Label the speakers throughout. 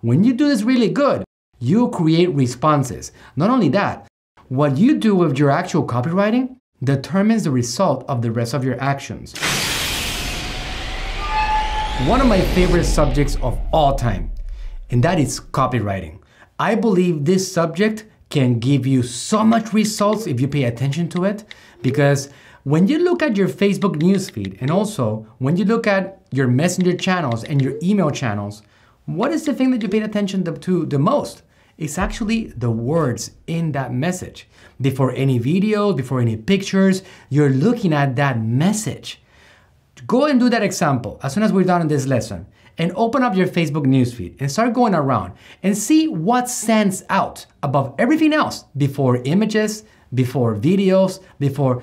Speaker 1: When you do this really good, you create responses. Not only that, what you do with your actual copywriting determines the result of the rest of your actions. One of my favorite subjects of all time, and that is copywriting. I believe this subject can give you so much results if you pay attention to it, because when you look at your Facebook newsfeed and also when you look at your messenger channels and your email channels, what is the thing that you pay attention to the most? It's actually the words in that message. Before any videos, before any pictures, you're looking at that message. Go and do that example as soon as we're done in this lesson, and open up your Facebook newsfeed and start going around and see what stands out above everything else before images, before videos, before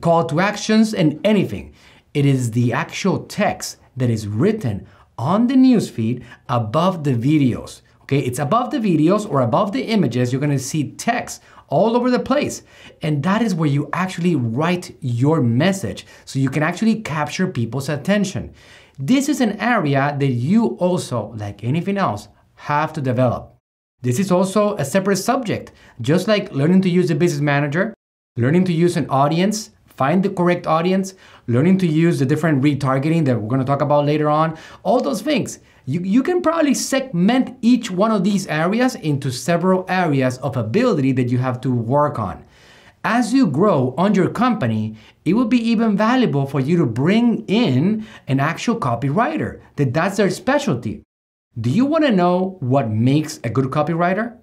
Speaker 1: call to actions and anything. It is the actual text that is written on the newsfeed above the videos. Okay, it's above the videos or above the images. You're gonna see text all over the place. And that is where you actually write your message so you can actually capture people's attention. This is an area that you also, like anything else, have to develop. This is also a separate subject, just like learning to use a business manager, learning to use an audience, find the correct audience, learning to use the different retargeting that we're gonna talk about later on, all those things. You can probably segment each one of these areas into several areas of ability that you have to work on. As you grow on your company, it will be even valuable for you to bring in an actual copywriter, that's their specialty. Do you wanna know what makes a good copywriter?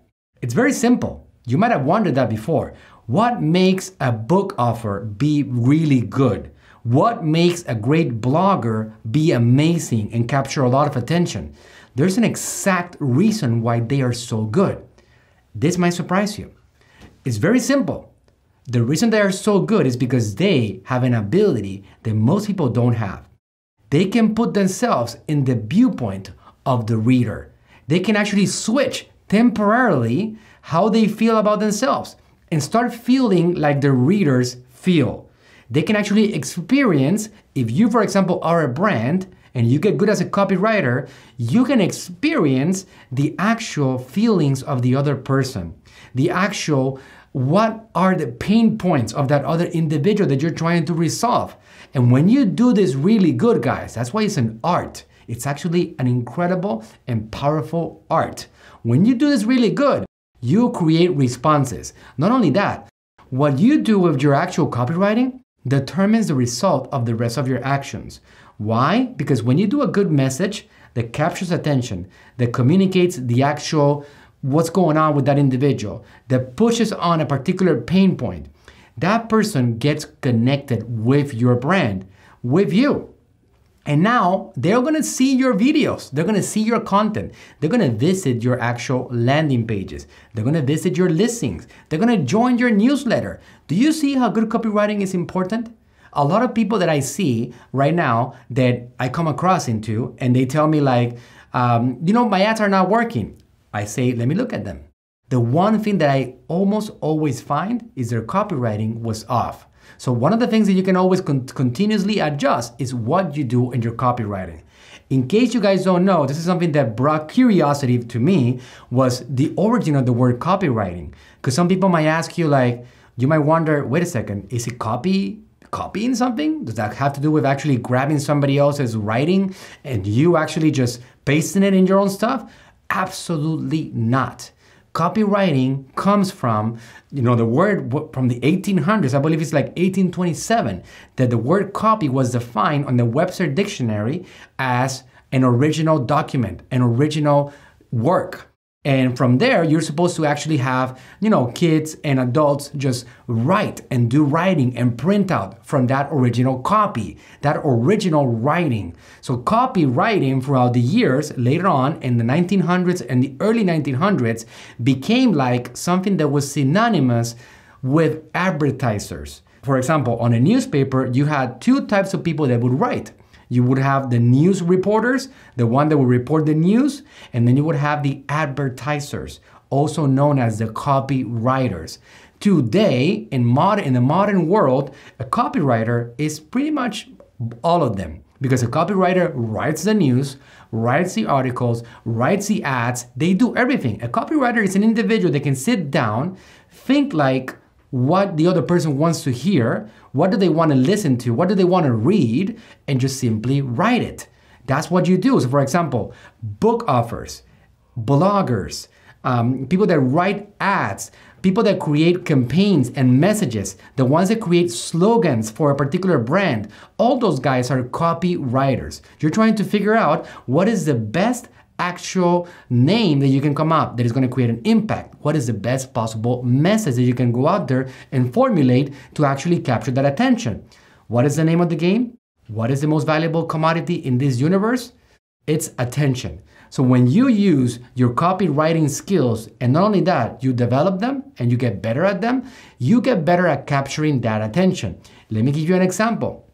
Speaker 1: It's very simple. You might have wondered that before. What makes a book offer be really good? What makes a great blogger be amazing and capture a lot of attention? There's an exact reason why they are so good. This might surprise you. It's very simple. The reason they are so good is because they have an ability that most people don't have. They can put themselves in the viewpoint of the reader. They can actually switch temporarily how they feel about themselves and start feeling like the readers feel. They can actually experience, if you, for example, are a brand and you get good as a copywriter, you can experience the actual feelings of the other person, the actual, what are the pain points of that other individual that you're trying to resolve. And when you do this really good, guys, that's why it's an art. It's actually an incredible and powerful art. When you do this really good, you create responses. Not only that, what you do with your actual copywriting determines the result of the rest of your actions. Why? Because when you do a good message that captures attention, that communicates the actual what's going on with that individual, that pushes on a particular pain point, that person gets connected with your brand, with you. And now they're gonna see your videos, they're gonna see your content, they're gonna visit your actual landing pages, they're gonna visit your listings, they're gonna join your newsletter. Do you see how good copywriting is important? A lot of people that I see right now that I come across into, and they tell me like, my ads are not working. I say, let me look at them. The one thing that I almost always find is their copywriting was off. So one of the things that you can always continuously adjust is what you do in your copywriting. In case you guys don't know, this is something that brought curiosity to me, was the origin of the word copywriting. Because some people might ask you like, you might wonder, wait a second, is it copying something? Does that have to do with actually grabbing somebody else's writing and you actually just pasting it in your own stuff? Absolutely not. Copywriting comes from, the word from the 1800s, I believe it's like 1827, that the word copy was defined on the Webster Dictionary as an original document, an original work. And from there, you're supposed to actually have, kids and adults just write and do writing and print out from that original copy, that original writing. So copywriting throughout the years, later on in the 1900s and the early 1900s, became like something that was synonymous with advertisers. For example, on a newspaper, you had two types of people that would write. You would have the news reporters, the one that would report the news, and then you would have the advertisers, also known as the copywriters. Today, in the modern world, a copywriter is pretty much all of them. because a copywriter writes the news, writes the articles, writes the ads. They do everything. A copywriter is an individual that can sit down, think like what the other person wants to hear, what do they want to listen to, what do they want to read, and just simply write it. That's what you do. So for example, book offers, bloggers, people that write ads, people that create campaigns and messages, the ones that create slogans for a particular brand, all those guys are copywriters. You're trying to figure out what is the best actual name that you can come up that is going to create an impact. What is the best possible message that you can go out there and formulate to actually capture that attention? What is the name of the game? What is the most valuable commodity in this universe? It's attention. So when you use your copywriting skills, and not only that, you develop them and you get better at them, you get better at capturing that attention. Let me give you an example.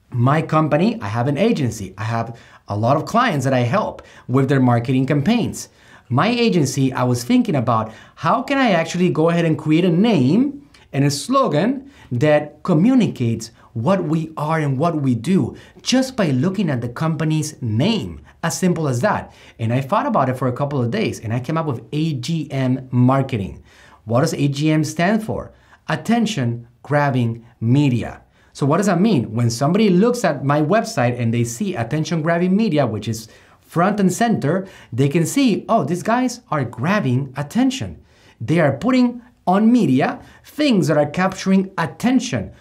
Speaker 1: My company, I have an agency. I have a lot of clients that I help with their marketing campaigns. My agency, I was thinking about how can I actually go ahead and create a name and a slogan that communicates what we are and what we do just by looking at the company's name. As simple as that. And I thought about it for a couple of days and I came up with AGM marketing. What does AGM stand for? Attention grabbing media. So what does that mean? When somebody looks at my website and they see attention grabbing media, which is front and center, they can see, oh, these guys are grabbing attention. They are putting on media things that are capturing attention.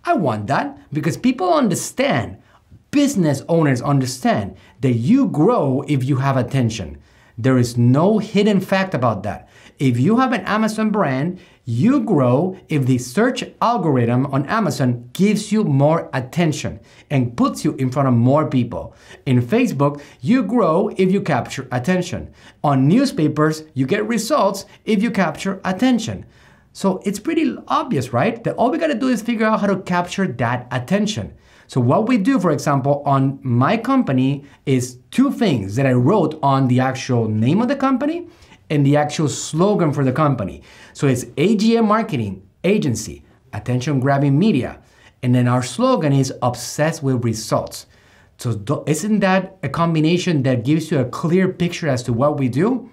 Speaker 1: I want that because people understand, business owners understand that you grow if you have attention. There is no hidden fact about that. If you have an Amazon brand, you grow if the search algorithm on Amazon gives you more attention and puts you in front of more people. In Facebook, you grow if you capture attention. On newspapers, you get results if you capture attention. So it's pretty obvious, right? That all we gotta do is figure out how to capture that attention. So what we do, for example, on my company is two things that I wrote on the actual name of the company and the actual slogan for the company. So it's AGM Marketing Agency, Attention Grabbing Media. And then our slogan is Obsessed with Results. So isn't that a combination that gives you a clear picture as to what we do?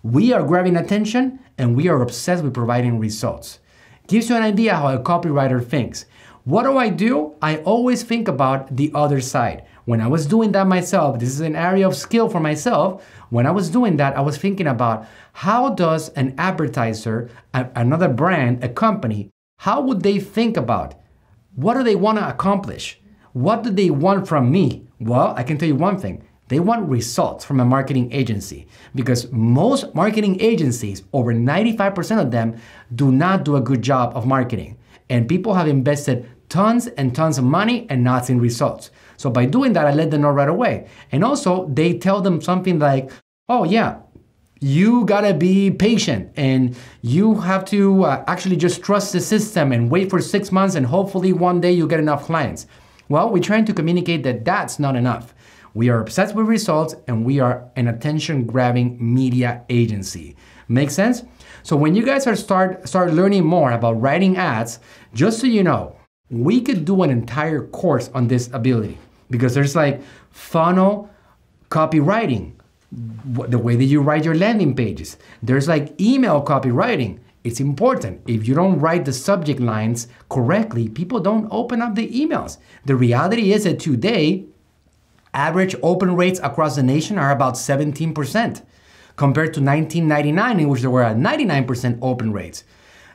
Speaker 1: We are grabbing attention and we are obsessed with providing results. Gives you an idea how a copywriter thinks. What do? I always think about the other side. When I was doing that myself, this is an area of skill for myself. When I was doing that, I was thinking about how does an advertiser, another brand, a company, how would they think about what do they want to accomplish? What do they want from me? Well, I can tell you one thing. They want results from a marketing agency because most marketing agencies, over 95% of them, do not do a good job of marketing. And people have invested tons and tons of money and not seen results. So by doing that, I let them know right away. And also they tell them something like, oh yeah, you gotta be patient and you have to actually just trust the system and wait for 6 months and hopefully one day you'll get enough clients. Well, we're trying to communicate that that's not enough. We are obsessed with results and we are an attention-grabbing media agency. Make sense? So when you guys start learning more about writing ads, just so you know, we could do an entire course on this ability because there's like funnel copywriting, the way that you write your landing pages. There's like email copywriting. It's important. If you don't write the subject lines correctly, people don't open up the emails. The reality is that today, average open rates across the nation are about 17%, compared to 1999, in which there were 99% open rates.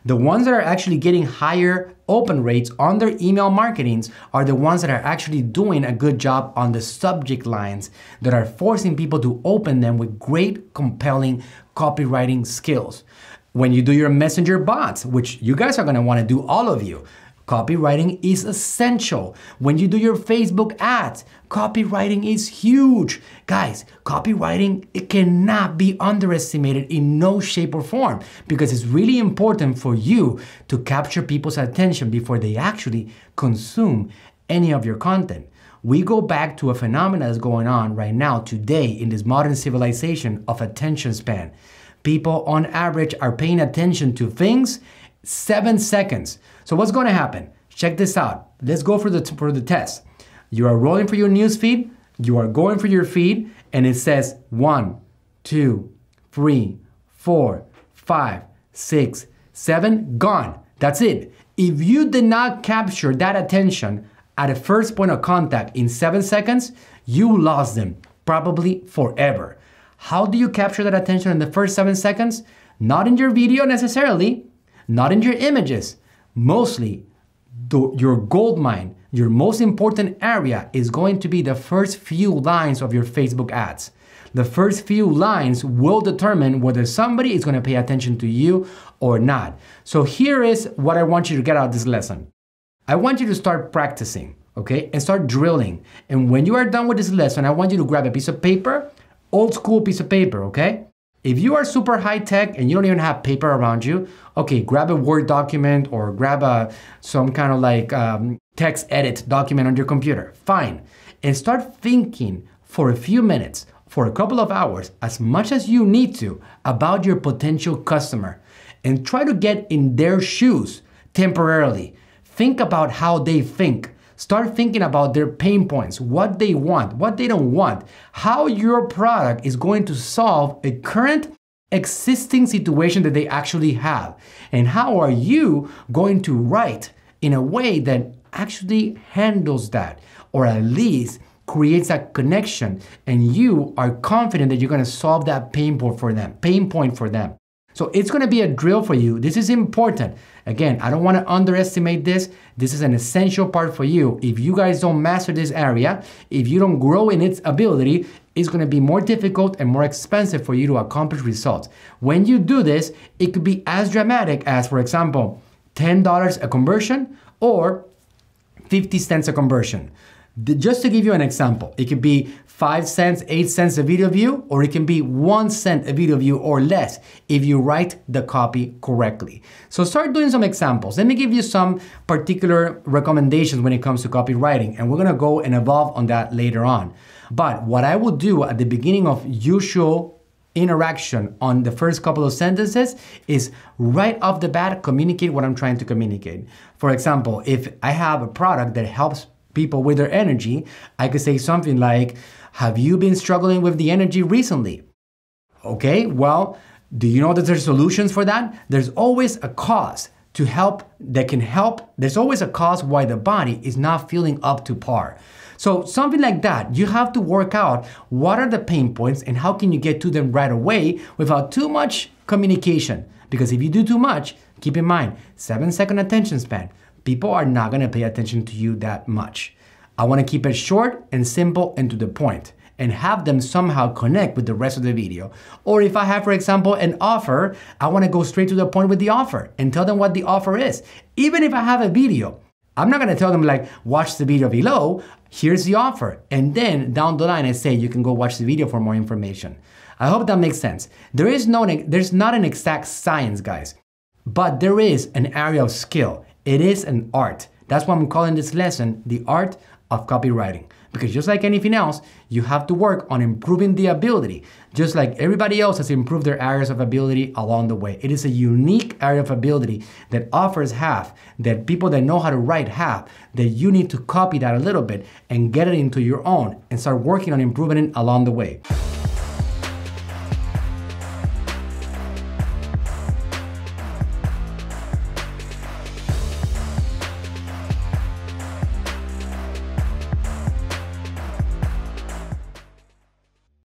Speaker 1: The ones that are actually getting higher open rates on their email marketings are the ones that are actually doing a good job on the subject lines that are forcing people to open them with great, compelling copywriting skills. When you do your messenger bots, which you guys are gonna wanna do, all of you, copywriting is essential. When you do your Facebook ads, copywriting is huge. Guys, copywriting, it cannot be underestimated in no shape or form because it's really important for you to capture people's attention before they actually consume any of your content. We go back to a phenomenon that's going on right now today in this modern civilization of attention span. People on average are paying attention to things 7 seconds. So what's going to happen? Check this out. Let's go for the test. You are rolling for your news feed, you are going for your feed, and it says 1, 2, 3, 4, 5, 6, 7, gone. That's it. If you did not capture that attention at the first point of contact in 7 seconds, you lost them, probably forever. How do you capture that attention in the first 7 seconds? Not in your video necessarily, not in your images. Mostly, your gold mine, your most important area is going to be the first few lines of your Facebook ads. The first few lines will determine whether somebody is going to pay attention to you or not. So here is what I want you to get out of this lesson. I want you to start practicing, okay? And start drilling. And when you are done with this lesson, I want you to grab a piece of paper, old school piece of paper, okay? If you are super high tech and you don't even have paper around you, okay, grab a Word document or grab some kind of like text edit document on your computer. Fine. And start thinking for a few minutes, for a couple of hours, as much as you need to, about your potential customer. And try to get in their shoes temporarily. Think about how they think. Start thinking about their pain points, what they want, what they don't want, how your product is going to solve a current existing situation that they actually have. And how are you going to write in a way that actually handles that, or at least creates a connection, and you are confident that you're going to solve that pain point for them. So it's going to be a drill for you. This is important. Again, I don't want to underestimate this. This is an essential part for you. If you guys don't master this area, if you don't grow in its ability, it's going to be more difficult and more expensive for you to accomplish results. When you do this, it could be as dramatic as, for example, $10 a conversion or 50 cents a conversion. Just to give you an example, it could be 5 cents, 8 cents a video view, or it can be 1 cent a video view or less if you write the copy correctly. So start doing some examples. Let me give you some particular recommendations when it comes to copywriting, and we're gonna go and evolve on that later on. But what I will do at the beginning of usual interaction on the first couple of sentences is right off the bat communicate what I'm trying to communicate. For example, if I have a product that helps people with their energy, I could say something like, have you been struggling with the energy recently? Okay, well, do you know that there's solutions for that? There's always a cause to help that can help. There's always a cause why the body is not feeling up to par. So something like that, you have to work out what are the pain points and how can you get to them right away without too much communication. Because if you do too much, keep in mind, 7-second attention span. People are not going to pay attention to you that much. I want to keep it short and simple and to the point and have them somehow connect with the rest of the video. Or if I have, for example, an offer, I want to go straight to the point with the offer and tell them what the offer is. Even if I have a video, I'm not going to tell them like, watch the video below, here's the offer. And then down the line, I say, you can go watch the video for more information. I hope that makes sense. There's not an exact science, guys, but there is an area of skill. It is an art. That's why I'm calling this lesson the art of copywriting. Because just like anything else, you have to work on improving the ability. Just like everybody else has improved their areas of ability along the way. It is a unique area of ability that authors have, that people that know how to write have, that you need to copy that a little bit and get it into your own and start working on improving it along the way.